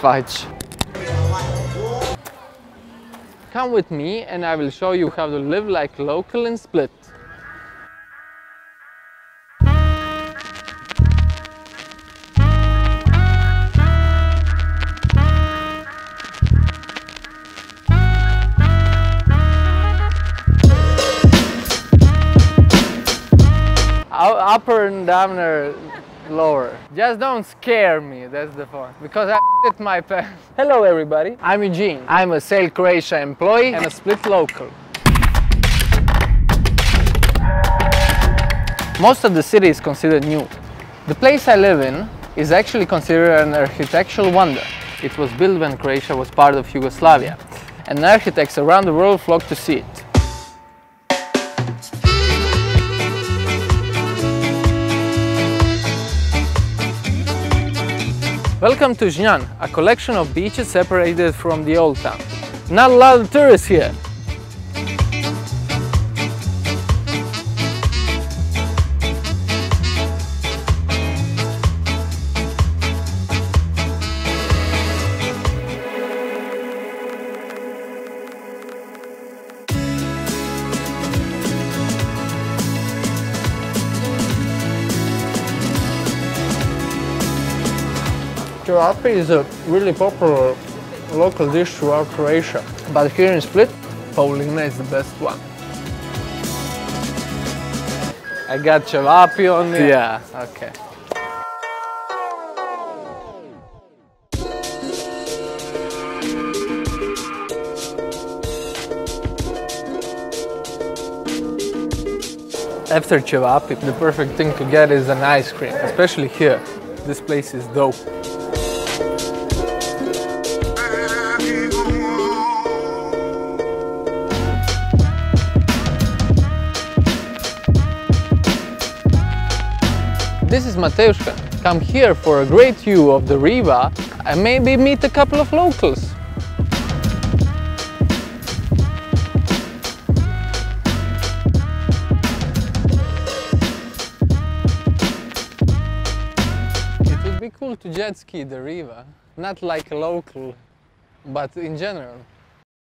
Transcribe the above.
fudge. Come with me and I will show you how to live like local in Split. Upper and downer, lower. Just don't scare me, that's the point. Because I shit my pants. Hello everybody, I'm Eugen. I'm a Sail Croatia employee and a Split local. Most of the city is considered new. The place I live in is actually considered an architectural wonder. It was built when Croatia was part of Yugoslavia, and architects around the world flock to see it. Welcome to Eugen, a collection of beaches separated from the old town. Not a lot of tourists here. Quirky is a really popular local dish throughout Croatia, but here in Split, Paulina is the best one. I got cevapi on it. Yeah, okay. After cevapi, the perfect thing to get is an ice cream, especially here. This place is dope. This is Mateuszka. Come here for a great view of the Riva and maybe meet a couple of locals. It would be cool to jet ski the Riva, not like a local, but in general.